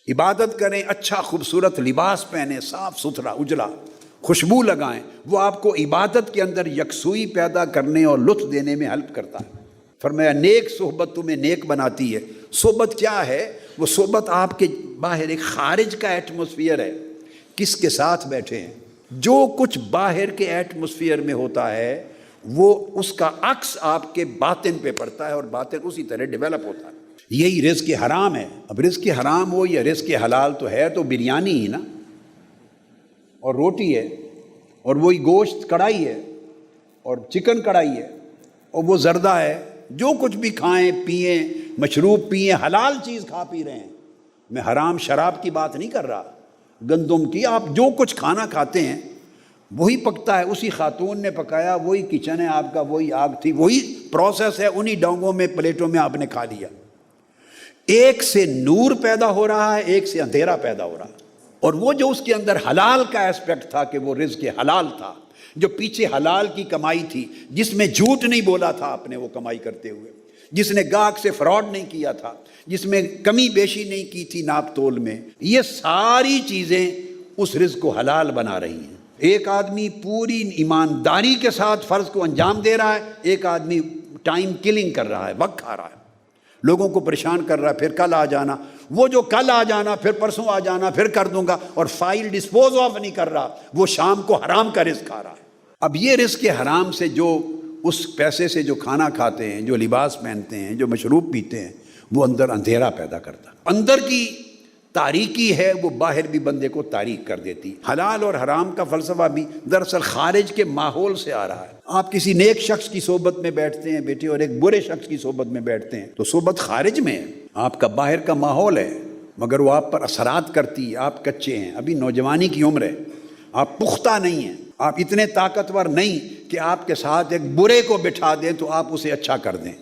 عبادت کریں، اچھا خوبصورت لباس پہنیں، صاف ستھرا اجلا، خوشبو لگائیں، وہ آپ کو عبادت کے اندر یکسوئی پیدا کرنے اور لطف دینے میں ہیلپ کرتا ہے۔ فرمایا نیک صحبت تمہیں نیک بناتی ہے۔ صحبت کیا ہے؟ وہ صحبت آپ کے باہر ایک خارج کا ایٹماسفیئر ہے، کس کے ساتھ بیٹھے ہیں۔ جو کچھ باہر کے ایٹماسفیئر میں ہوتا ہے وہ اس کا عکس آپ کے باطن پہ پڑتا ہے، اور باطن اسی طرح ڈیولپ ہوتا ہے۔ یہی رزق حرام ہے۔ اب رزق حرام ہو یا رزق حلال، تو ہے تو بریانی ہی نا، اور روٹی ہے، اور وہی گوشت کڑھائی ہے، اور چکن کڑھائی ہے، اور وہ زردہ ہے۔ جو کچھ بھی کھائیں پئیں، مشروب پئیں، حلال چیز کھا پی رہے ہیں۔ میں حرام شراب کی بات نہیں کر رہا، گندم کی۔ آپ جو کچھ کھانا کھاتے ہیں وہی پکتا ہے، اسی خاتون نے پکایا، وہی کچن ہے آپ کا، وہی آگ تھی، وہی پروسیس ہے، انہی ڈونگوں میں پلیٹوں میں آپ نے کھا لیا۔ ایک سے نور پیدا ہو رہا ہے، ایک سے اندھیرا پیدا ہو رہا ہے۔ اور وہ جو اس کے اندر حلال کا ایسپیکٹ تھا کہ وہ رزق حلال تھا، جو پیچھے حلال کی کمائی تھی، جس میں جھوٹ نہیں بولا تھا آپ نے وہ کمائی کرتے ہوئے، جس نے گاہک سے فراڈ نہیں کیا تھا، جس میں کمی بیشی نہیں کی تھی ناپ تول میں، یہ ساری چیزیں اس رزق کو حلال بنا رہی ہیں۔ ایک آدمی پوری ایمانداری کے ساتھ فرض کو انجام دے رہا ہے، ایک آدمی ٹائم کلنگ کر رہا ہے، وقت کھا رہا ہے، لوگوں کو پریشان کر رہا ہے، پھر کل آ جانا، وہ جو کل آ جانا، پھر پرسوں آ جانا، پھر کر دوں گا، اور فائل ڈسپوز آف نہیں کر رہا، وہ شام کو حرام کا رزق کھا رہا ہے۔ اب یہ رزق حرام سے جو اس پیسے سے جو کھانا کھاتے ہیں، جو لباس پہنتے ہیں، جو مشروب پیتے ہیں، وہ اندر اندھیرا پیدا کرتا ہے۔ اندر کی تاریکی ہے وہ باہر بھی بندے کو تاریک کر دیتی۔ حلال اور حرام کا فلسفہ بھی دراصل خارج کے ماحول سے آ رہا ہے۔ آپ کسی نیک شخص کی صحبت میں بیٹھتے ہیں بیٹے، اور ایک برے شخص کی صحبت میں بیٹھتے ہیں، تو صحبت خارج میں ہے، آپ کا باہر کا ماحول ہے، مگر وہ آپ پر اثرات کرتی ہے۔ آپ کچے ہیں، ابھی نوجوانی کی عمر ہے، آپ پختہ نہیں ہیں، آپ اتنے طاقتور نہیں کہ آپ کے ساتھ ایک برے کو بٹھا دیں تو آپ اسے اچھا کر دیں۔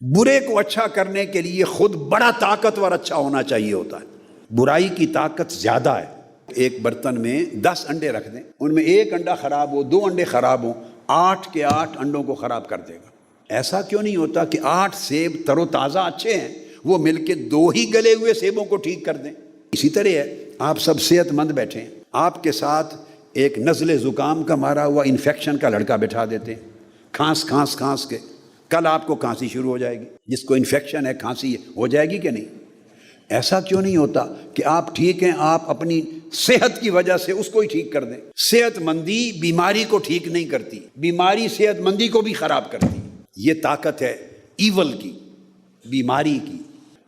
برے کو اچھا کرنے کے لیے خود بڑا طاقتور اچھا ہونا چاہیے ہوتا ہے۔ برائی کی طاقت زیادہ ہے۔ ایک برتن میں 10 انڈے رکھ دیں، ان میں ایک انڈا خراب ہو، 2 انڈے خراب ہوں، 8 کے 8 انڈوں کو خراب کر دے گا۔ ایسا کیوں نہیں ہوتا کہ 8 سیب تر و تازہ اچھے ہیں، وہ مل کے 2 ہی گلے ہوئے سیبوں کو ٹھیک کر دیں؟ اسی طرح ہے، آپ سب صحت مند بیٹھے ہیں، آپ کے ساتھ ایک نزلے زکام کا مارا ہوا انفیکشن کا لڑکا بٹھا دیتے ہیں، کھانس کے، کل آپ کو کھانسی شروع ہو جائے گی۔ جس کو انفیکشن ہے، کھانسی ہو جائے گی کہ نہیں؟ ایسا کیوں نہیں ہوتا کہ آپ ٹھیک ہیں، آپ اپنی صحت کی وجہ سے اس کو ہی ٹھیک کر دیں؟ صحت مندی بیماری کو ٹھیک نہیں کرتی، بیماری صحت مندی کو بھی خراب کرتی۔ یہ طاقت ہے ایول کی، بیماری کی۔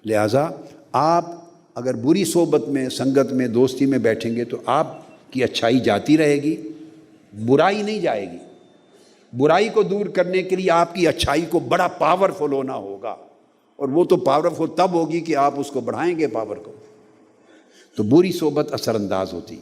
لہٰذا آپ اگر بری صحبت میں، سنگت میں، دوستی میں بیٹھیں گے تو آپ کی اچھائی جاتی رہے گی، برائی نہیں جائے گی۔ برائی کو دور کرنے کے لیے آپ کی اچھائی کو بڑا پاورفل ہونا ہوگا، اور وہ تو پاورفل تب ہوگی کہ آپ اس کو بڑھائیں گے پاور کو، تو بری صحبت اثر انداز ہوتی۔